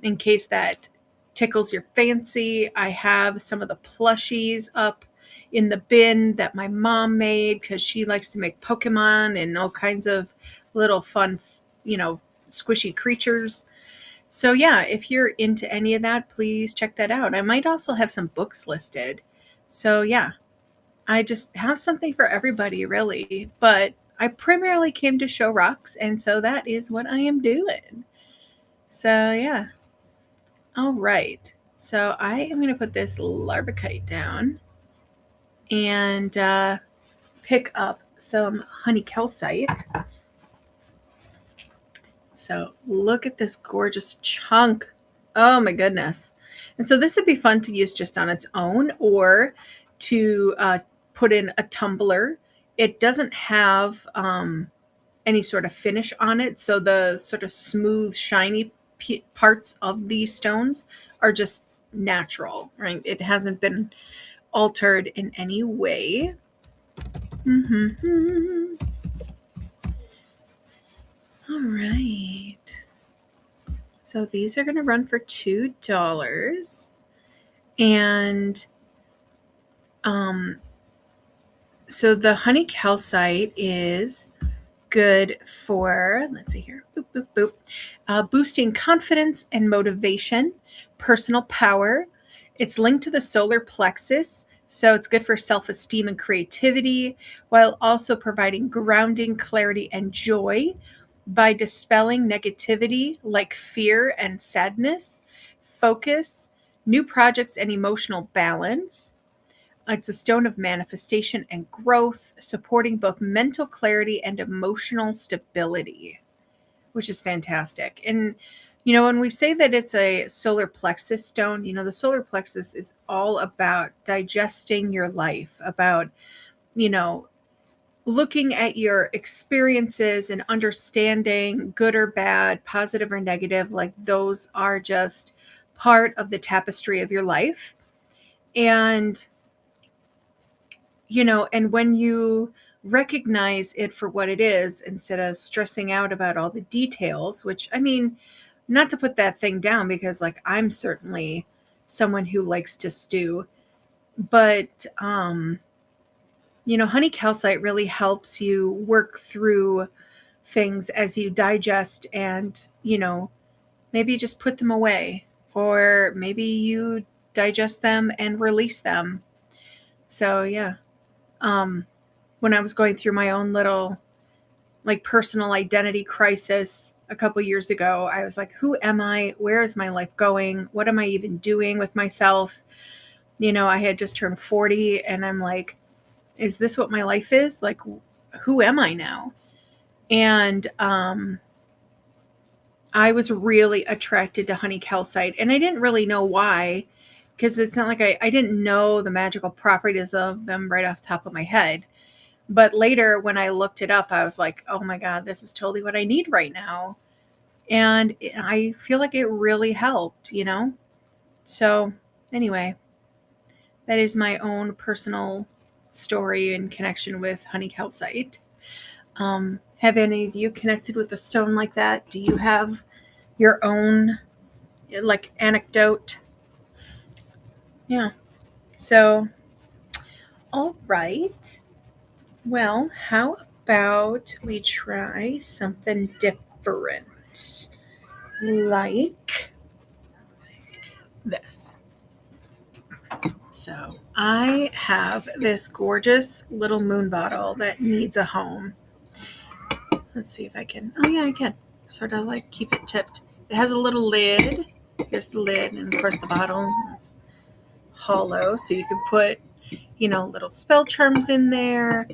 in case that tickles your fancy. I have some of the plushies up in the bin that my mom made because she likes to make Pokemon and all kinds of little fun, squishy creatures. So, yeah, if you're into any of that, please check that out. I might also have some books listed. So, yeah, I just have something for everybody, really. But I primarily came to show rocks, and so that is what I am doing. So, yeah. All right. So I am going to put this larvicite down and pick up some honey calcite. So look at this gorgeous chunk. Oh my goodness. And so this would be fun to use just on its own or to put in a tumbler. It doesn't have any sort of finish on it. So the sort of smooth, shiny parts of these stones are just natural, right? It hasn't been altered in any way. Mm-hmm. All right. So these are going to run for $2. And so the honey calcite is good for, let's see here, boop, boop, boop, boosting confidence and motivation, personal power. It's linked to the solar plexus, so it's good for self-esteem and creativity, while also providing grounding, clarity, and joy by dispelling negativity like fear and sadness, focus, new projects, and emotional balance. It's a stone of manifestation and growth, supporting both mental clarity and emotional stability, which is fantastic. And, when we say that it's a solar plexus stone, the solar plexus is all about digesting your life, about, looking at your experiences and understanding good or bad, positive or negative, like those are just part of the tapestry of your life. And and when you recognize it for what it is, instead of stressing out about all the details, which, I mean, not to put that thing down because, like, I'm certainly someone who likes to stew, but, honey calcite really helps you work through things as you digest and, maybe just put them away, or maybe you digest them and release them. So, yeah. When I was going through my own little personal identity crisis a couple years ago, I was like, who am I? Where is my life going? What am I even doing with myself? I had just turned 40 and I'm like, is this what my life is? Like, who am I now? And I was really attracted to honey calcite, and I didn't really know why, because it's not like I didn't know the magical properties of them right off the top of my head. But later, when I looked it up, I was like, oh my God, this is totally what I need right now. And I feel like it really helped, So, anyway, that is my own personal story in connection with honey calcite. Have any of you connected with a stone like that? Do you have your own, anecdote? Yeah. So, all right. Well, how about we try something different? Like this. So I have this gorgeous little moon bottle that needs a home. Let's see if I can. Oh yeah, I can. Sort of keep it tipped. It has a little lid. Here's the lid, and of course the bottle is hollow, so you can put, little spell charms in there.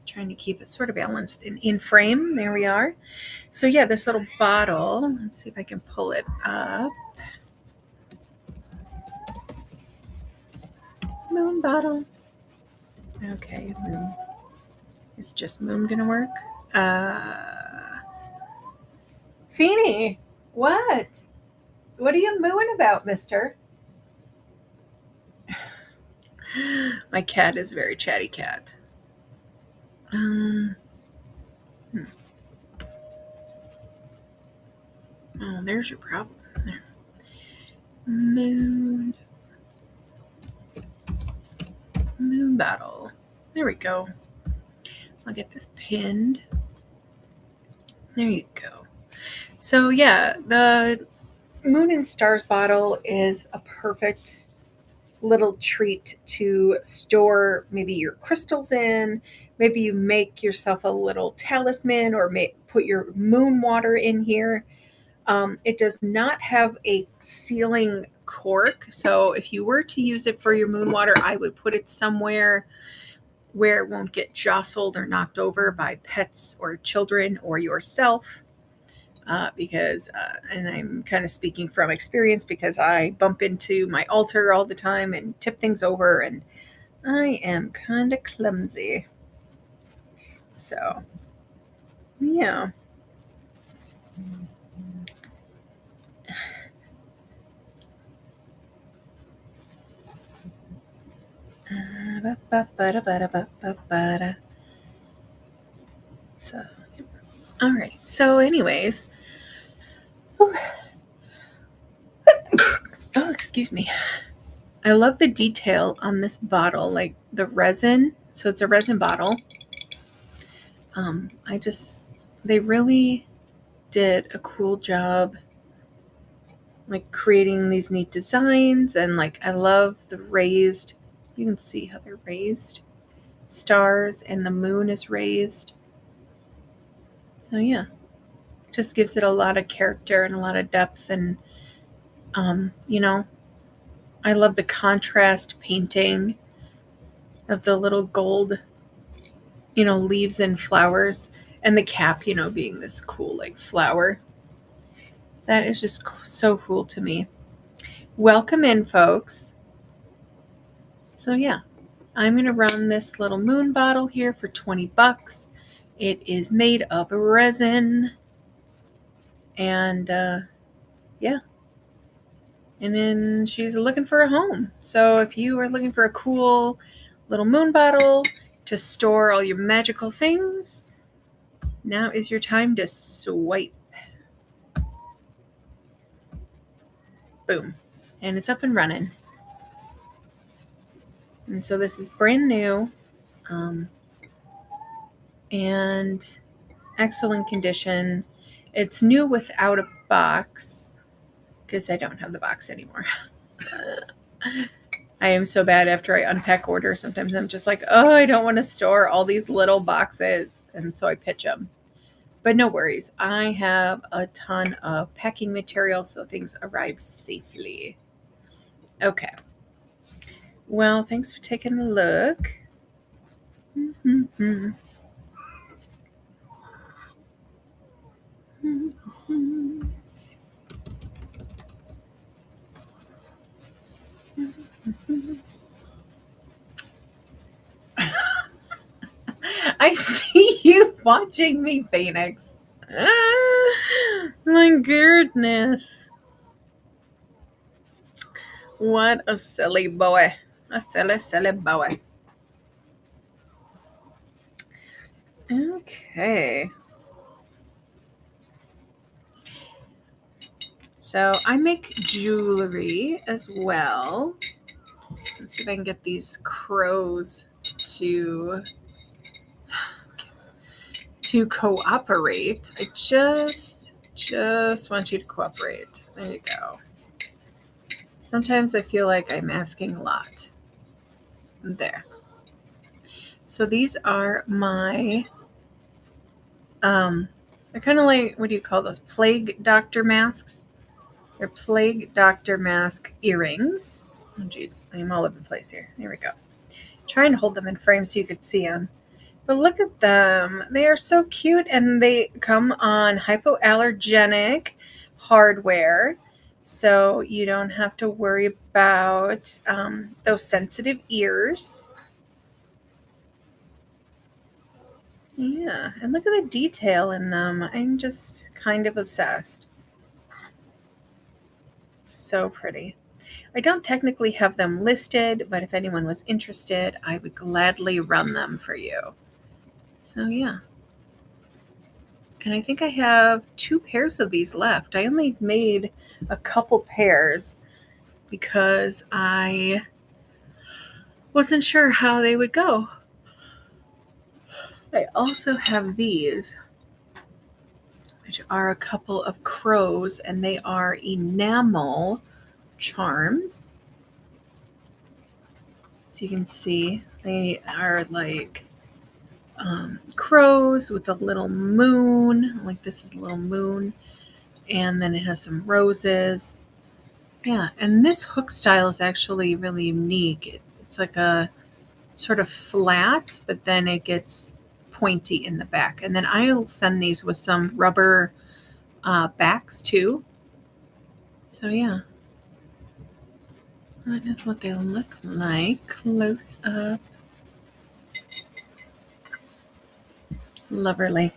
Trying to keep it sort of balanced in frame. There we are. So yeah, this little bottle, let's see if I can pull it up. Moon bottle. Okay, moon. Is just moon gonna work? Feeny, what? What are you mooing about, mister? My cat is a very chatty cat. Um, hmm. Oh, there's your problem. There. Moon bottle. There we go. I'll get this pinned. There you go. So yeah, the Moon and Stars bottle is a perfect little treat to store maybe your crystals in. Maybe you make yourself a little talisman or put your moon water in here. It does not have a sealing cork. So if you were to use it for your moon water, I would put it somewhere where it won't get jostled or knocked over by pets or children or yourself. And I'm kind of speaking from experience because I bump into my altar all the time and tip things over, and I am kind of clumsy. So, yeah. So, all right. So, anyways, oh, excuse me. I love the detail on this bottle, like the resin. So it's a resin bottle. They really did a cool job, like creating these neat designs. And like, I love the raised, you can see how they're raised stars and the moon is raised. So yeah, it just gives it a lot of character and a lot of depth. And, you know, I love the contrast painting of the little gold, leaves and flowers, and the cap, being this cool, like, flower. That is just so cool to me. Welcome in, folks. So, yeah, I'm going to run this little moon bottle here for $20. It is made of resin. And, yeah. And then she's looking for a home. So, if you are looking for a cool little moon bottle to store all your magical things, now is your time to swipe. Boom. And it's up and running. And so this is brand new, and excellent condition. It's new without a box because I don't have the box anymore. I am so bad after I unpack orders. Sometimes I'm just like, oh, I don't want to store all these little boxes. And so I pitch them. But no worries. I have a ton of packing material so things arrive safely. Okay. Well, thanks for taking a look. Mm-hmm. I see you watching me, Phoenix. My goodness. What a silly boy. A silly, silly boy. Okay. So I make jewelry as well. Let's see if I can get these crows to cooperate. I just want you to cooperate. There you go. Sometimes I feel like I'm asking a lot. There. So these are my they're kind of like, what do you call those? Plague doctor masks. They're plague doctor mask earrings. Oh geez, I'm all over the place here. Here we go. Trying to hold them in frame so you could see them. But look at them. They are so cute, and they come on hypoallergenic hardware. So you don't have to worry about those sensitive ears. Yeah, and look at the detail in them. I'm just kind of obsessed. So pretty. I don't technically have them listed, but if anyone was interested, I would gladly run them for you. So yeah. And I think I have 2 pairs of these left. I only made a couple pairs because I wasn't sure how they would go. I also have these, which are a couple of crows, and they are enamel charms. So you can see they are like crows with a little moon. Like this is a little moon. And then it has some roses. Yeah, and this hook style is actually really unique. It's like a sort of flat, but then it gets pointy in the back. And then I'll send these with some rubber backs too. So yeah, that is what they look like close up. Lovely.